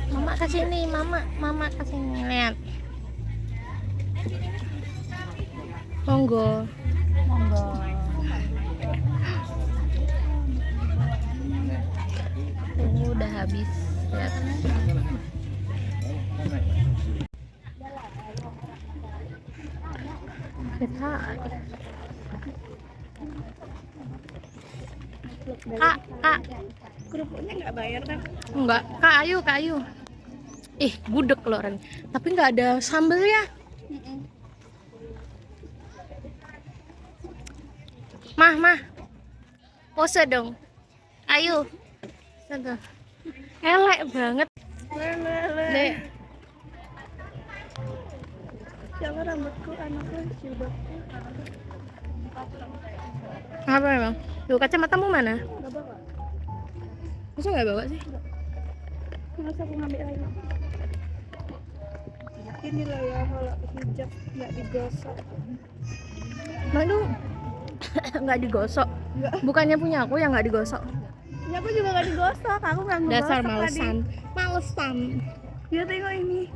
Mama kesini, mama kesini lihat. Monggo. Ini udah habis. Lihat. Kita Kak, kerupuknya nggak bayar kan? enggak, Kak Ayu. Gudeg loh orang. Tapi nggak ada sambel ya. Mah, pose dong. Ayo. Satu. Elek banget. Dek. Siapa rambutku, anakku, sudah. Apa emang? Tuh kacamatamu mana? Nggak bawa. Masa nggak bawa sih? Masa aku ngambil lagi? Ini loh ya, kalau hijab nggak digosok. Nah itu nggak digosok. Nggak. Bukannya punya aku yang nggak digosok. Ya aku juga nggak digosok, aku nggak ngegosok Dasar tadi. malesan. Ya tengok ini.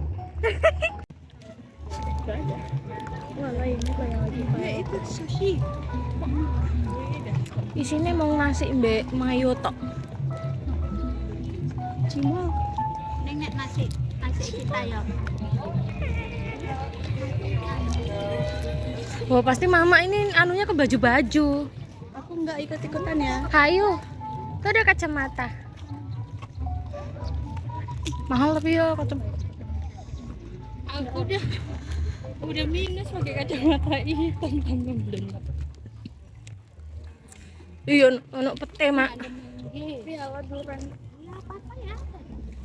Wah ini kayak lagi. Ya itu sushi. Isinya mau nasi mbak mayo tok. Cimol. Nengek nasi kita ya. Wah pasti mama ini anunya ke baju-baju. Aku nggak ikut-ikutan ya. Hayu, tuh ada kacamata. Mahal tapi ya kacamata. Aku udah minus pakai kacamata hitam tambah belum. Iya, ono pete mak. Iya, waduh kan.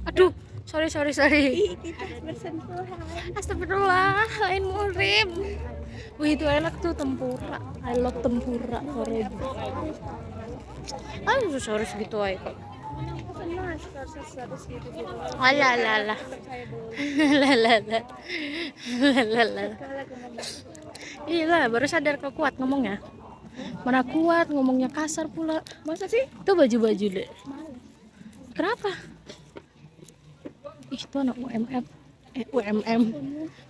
Aduh, sorry. Kita bersentuhan. Astagfirullah, lain murim. Wih itu enak tuh tempura. I love tempura Korea. Aduh, sorry segitu aja kok. Senang harus gitu. Alah. Percaya dulu. Lalalala. Iya lah, baru sadar kau kuat ngomongnya. Mana kuat ngomongnya kasar pula. Masa sih? Itu baju-baju deh. Kenapa? Itu anak UMM.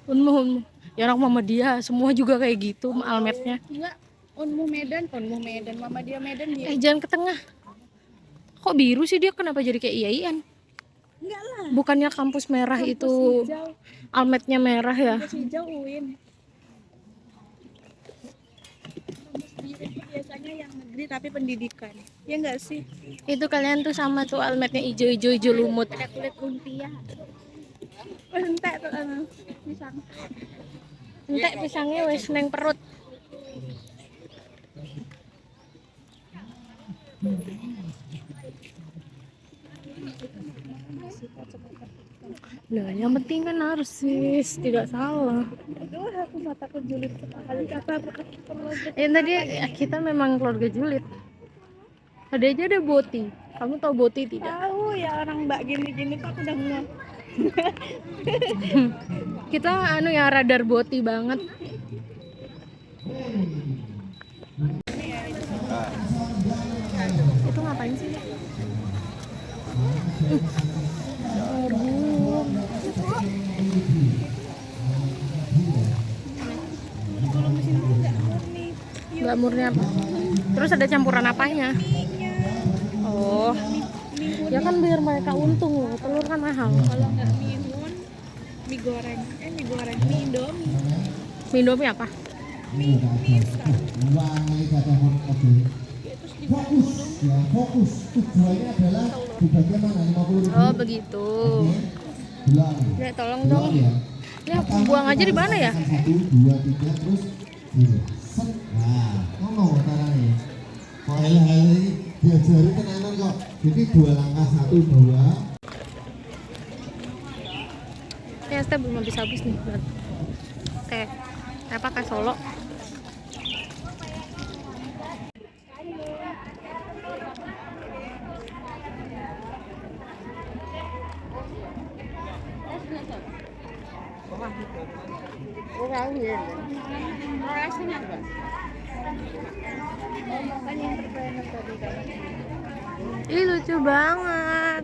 Unmu. Ya anak mama dia, semua juga kayak gitu almetnya. Enggak. Unmu Medan, Mama dia Medan dia. Jangan ke tengah. Kok biru sih dia? Kenapa jadi kayak IAIN? Enggak lah. Bukannya kampus merah Kampus itu hijau. almetnya merah ya? Kampus hijau UIN. Kampus biru itu biasanya yang negeri tapi pendidikan. Ya enggak sih? Itu kalian tuh sama tuh almetnya hijau lumut. Ada kulit lumpia. Entek tuh pisang. Entek pisangnya wis neng perut. Nah, yang penting kan narsis, tidak salah. Aduh, aku mataku julid sekali. Kata Tadi kita memang keluarga julid. Ada aja ada Boti. Kamu tahu Boti tidak? tahu ya orang mbak gini-gini tuh aku udah ngeh. Kita ya radar Boti banget. Itu ngapain sih? Aduh. Kalau mesin aku nggak murni. Nggak murni apa? Terus ada campuran apanya? Oh, ya kan biar mereka untung loh. Telur kan mahal. Kalau nggak mihun, mie goreng, mie Indomie. Mie Indomie apa? Mie instan. Fokus tujuannya adalah di bagian mana 50.000. Oh begitu. Nek tolong dong. Ini aku buang aja di mana ya? 1, 2, 3 terus gini. Set. Nah, ngomong caranya. Kok hal-hal ini diajari tenanan kok. Jadi 2 langkah 1, 2. Ini es teh belum habis nih. Teh apa kayak Solo? Kan yang pertama tadi kan. Ih, lucu banget.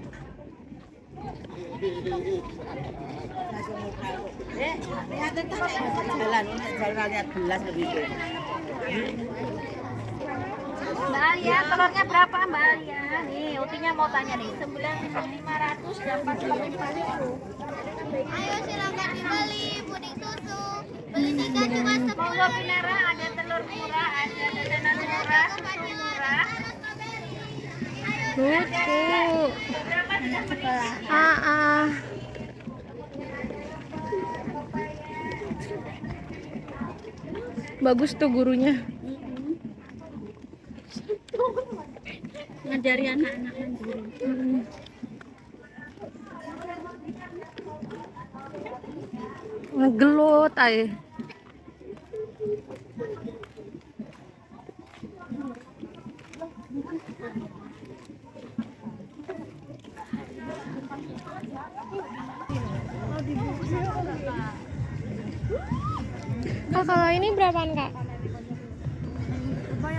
Mbak Alia, telurnya berapa Mbak Alia? Nih, Utinya mau tanya nih, 9.500 dan 4.500. Ayo silakan dibeli puding susu. Beli 3 cuma 10. Monggo Pinara, ada telur murah, ada jajanan murah, susu murah. Lucu. Berapa sudah beli? Ah. Bagus tuh gurunya. Ngajari anak-anak mandiri. Ngegelut aja. Kak, kalau ini berapaan kak?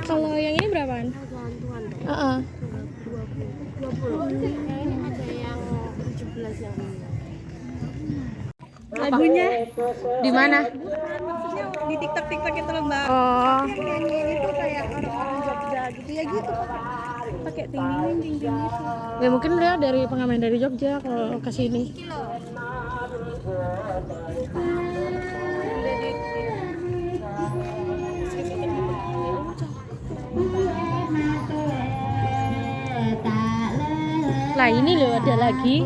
Kalau yang ini berapaan? Heeh. 20. Ini ada yang 17 yang ini. Lagunya di mana? Maksudnya di TikTok itu loh Mbak. Oh, Yang nyanyiin itu kayak orang-orang Jogja gitu ya gitu. Pakai ting gitu. ya mungkin dia dari pengamen dari Jogja kalau ke sini. Lah ini loh ada lagi.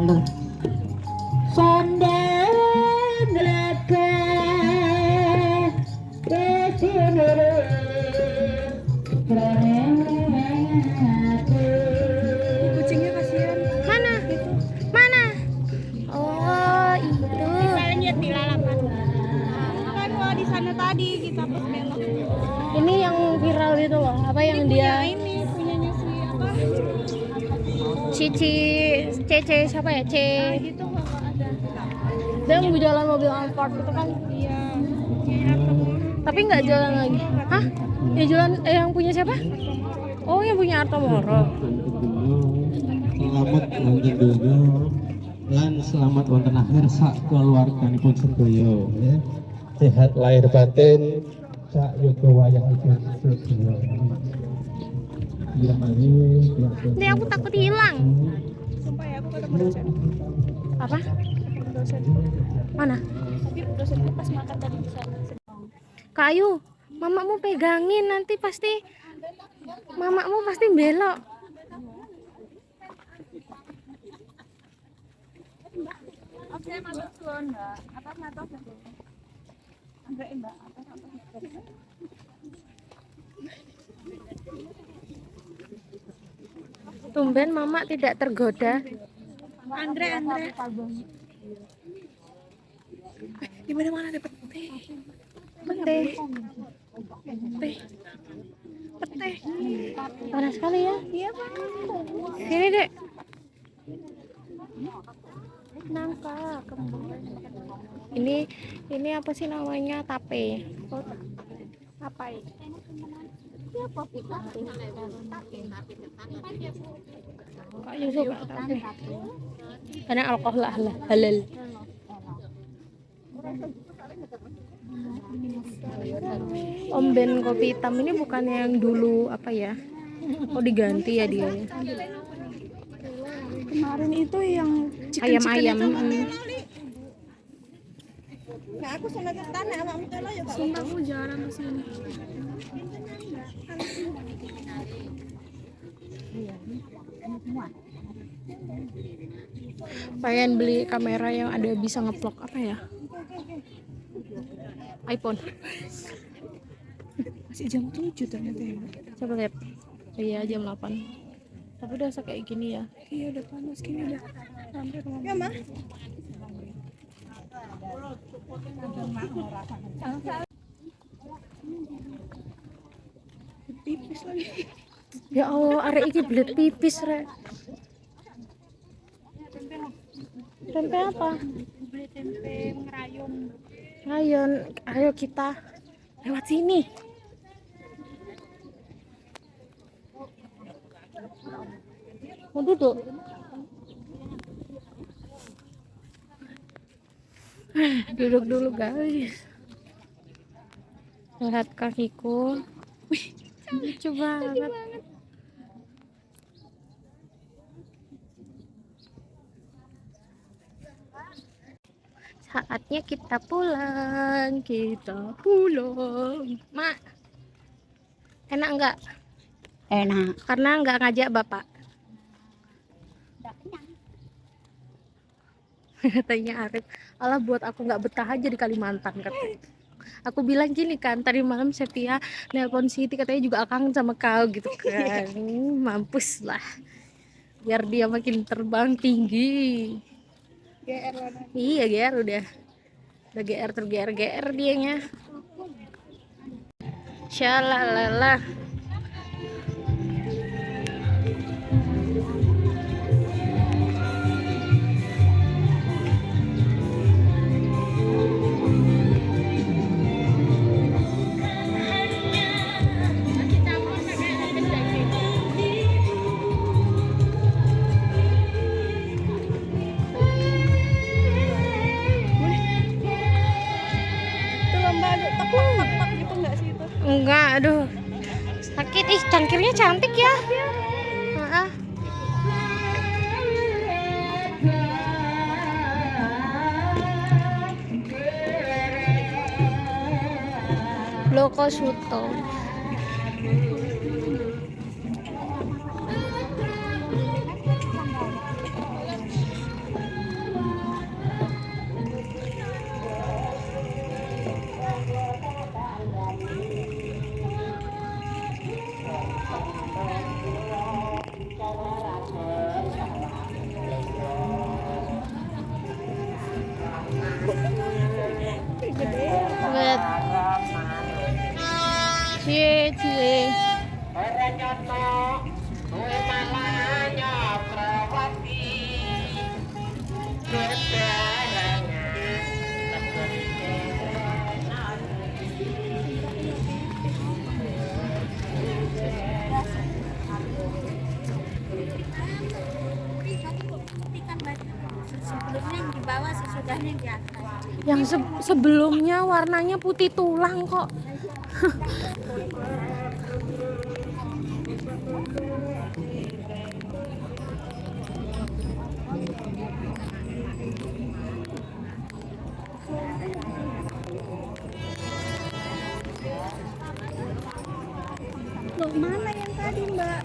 Halo. Kucingnya kasihan. Mana? Mana? Oh, itu. Lihat di lalapan. Kan kalau di sana tadi kita pas belok. Ini yang viral itu loh. Apa yang dia Ini punyanya si apa? Cici Cece siapa ya? C. Gitu kalau ada. Dia mau jalan mobil Alphard gitu kan. Iya. Kayak apa? Tapi nggak jalan lagi. Hah? Yang jalan yang punya siapa? Oh, yang punya Arto Moro. Selamat wonten donya lan selamat wonten akhir sak keluarganipun sedaya ya. Sehat lahir batin sak yoga wayahipun sedaya. Ya mari Ini aku takut hilang. Sumpah ya aku ketemu dosen. Apa? Dosen. Mana? Tapi dosen itu pas makan tadi di sana. Kak Ayu, mamamu pegangin nanti pasti mamamu pasti belok. Oke, masuk dulu Mbak. Atas atas. Enggak, Mbak. Atas atas. Tumben mama tidak tergoda. Andre. Di mana ada pete? Pete. Panas sekali ya. Iya, Pak. Sini, Dek. Nangka kembang. Ini apa sih namanya? Tape. Apa ya? Kak Yusuf suka tape. Karena alkohol halal. Omben kopi hitam ini bukan yang dulu apa ya? Oh, diganti ya dia ya. Kemarin itu yang Ayam-ayam. Nah, aku sama tanah awak mutala ya, Pak. Sumpah aku jarang ke sini. Pengen beli kamera yang ada bisa ngevlog apa ya? iPhone. Masih jam 7 ternyata ya, Mbak. Coba lihat. Iya, jam 8. Tapi udah kayak gini ya. Iya, udah panas gini udah hampir rumah. Ya, Ma. Ya Allah, arek iki belet pipis rek. Tempe apa? Beli tempe ngerayun. Ayo, ayo kita lewat sini. Mau duduk? Duduk dulu guys. Lihat kakiku. Wih, lucu banget. Saatnya kita pulang. Mak, enak enggak? Enak. Karena enggak ngajak bapak. Katanya Arif, Allah buat aku nggak betah aja di Kalimantan katanya. Aku bilang gini kan, tadi malam Sepia nelpon Siti katanya juga kangen sama kau gitu kan. Mampus lah, biar dia makin terbang tinggi. GR mana? Iya GR udah GR GR dianya. Syalalala. Itu lomba tepak gitu nggak sih itu? Enggak, aduh sakit. Ih, cangkirnya cantik ya. Heeh. Loko Suto. Bet. Cie. Sebelumnya yang di bawah, sesudahnya yang di atas. Yang sebelumnya warnanya putih tulang kok. Loh, mana yang tadi, Mbak?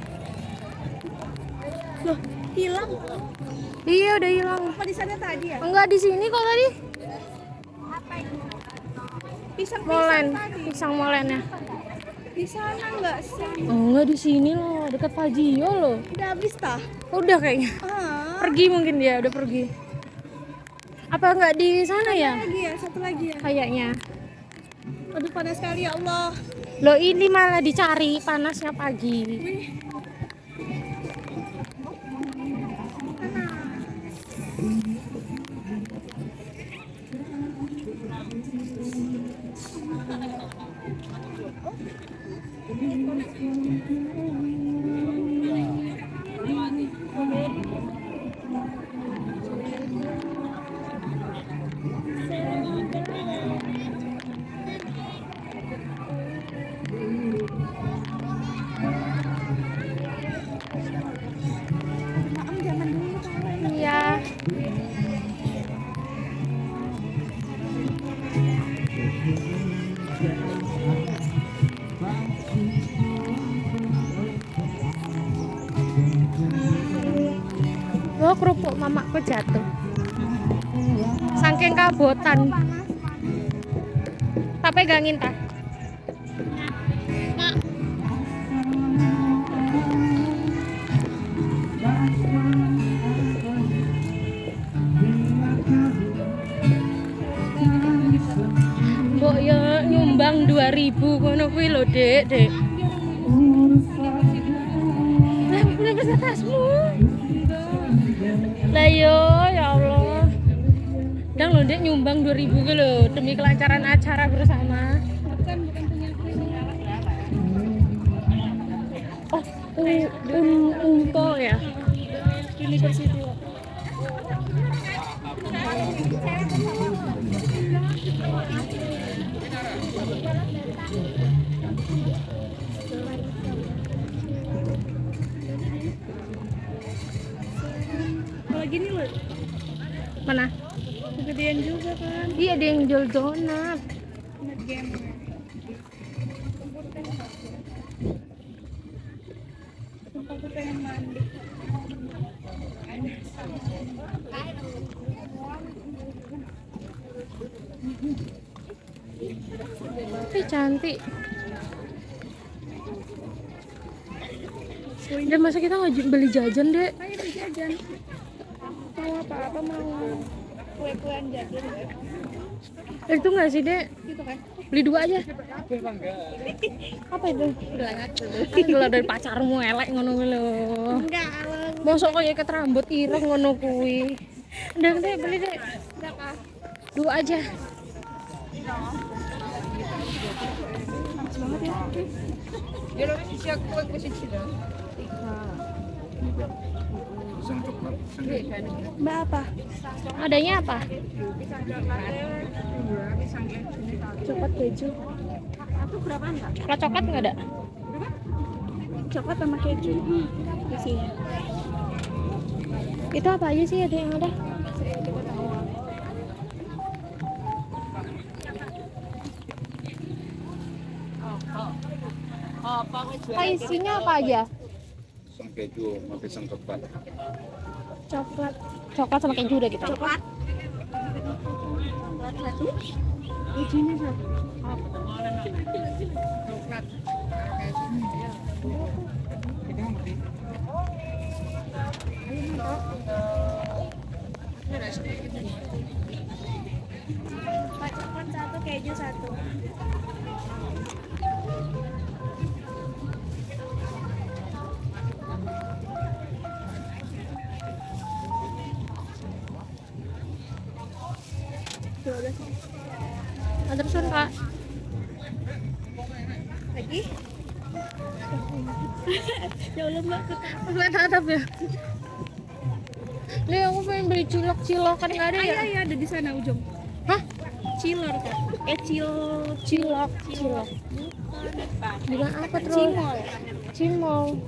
Loh, hilang. Iya udah hilang. Apa di sana tadi ya? Enggak di sini kok tadi. Pisang Molen, tadi. pisang molennya. Di sana nggak sih? Enggak di sini loh, dekat Fajio loh. Udah habis tah? Udah kayaknya. Ah, Pergi mungkin dia udah pergi. Apa enggak di sana ya? lagi ya, satu lagi ya. Kayaknya. Aduh, panas sekali ya Allah. Loh ini malah dicari panasnya pagi. Wih. Maaf, jangan dulu tahu. Iya. Loh kerupuk mamaku jatuh. Saking kabotan. Tak pegangin ta. Mbok ya nyumbang 2000 ngono kuwi lho, Dek. Udah bisa tasmu. Lah yo, ya Allah. Dang lo dia nyumbang 2.000 ke lo demi kelancaran acara bersama. Bukan punya aku. Oh, Unpo ya. University. Kalau gini loh, Mana? kegedean juga kan. Iya ada yang jual donat. Net game. Aku pengen mandi. Cantik. Dan masa kita nggak beli jajan deh? Ayo beli jajan. Mau apa-apa, mau kue-kuean jajan nggak? Itu nggak sih dek? Gitu kan? Beli 2 aja. Apa itu? Kalau dari pacarmu elek ngono lho. Enggak, Mosok kok ya ket rambut ireng ngono kuwi. Udah deh beli deh. berapa? 2 aja. Panas banget ya. Mbak apa? Adanya apa? Coklat keju. Coklat coklat nggak ada? Coklat sama keju. Isinya. Itu apa aja sih ada yang ada? Isinya apa aja? Pisang keju sama pisang coklat. Coklat. Coklat sama keju udah gitu. Coklat. Kejunya satu. Pak, coklat satu, keju satu. Terusan kak. Lagi? Ya Allah mbak, Main hadap ya. Nih aku pengen beli cilok kan nggak ada ya? iya ada di sana ujung. Hah? Cilor kan? Cilok. Bukan apa terus? Cimol.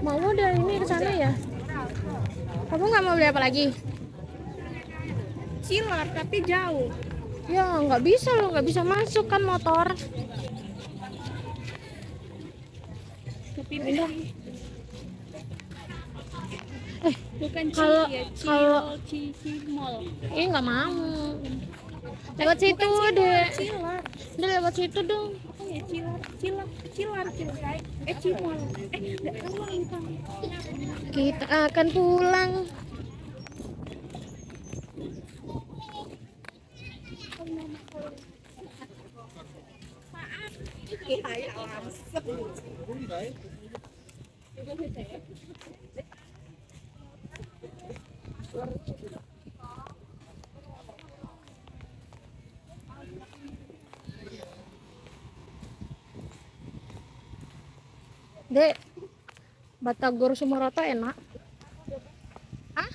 Mau udah ini ke sana ya? Kamu nggak mau beli apa lagi? Cilor tapi jauh. Ya nggak bisa loh, nggak bisa masuk kan motor. Kepindah. Bukan kalau- ya, kalau- Cimol. Nggak mau. Lewat situ deh. Cilor. Udah lewat situ dong. Oh ya cilor. Cimol. Enggak tahu lupa. Kita akan pulang. Dek, Batagor Sumoroto enak. Hah?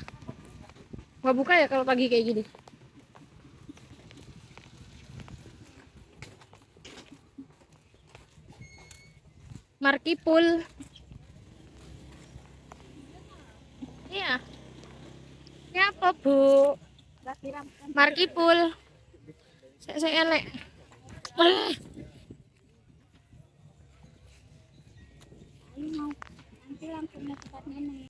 Nggak buka ya kalau pagi kayak gini? Markipul. Iya. Ini apa, Bu? Markipul. Saya elek. Nanti langsung ke tempatnya nih.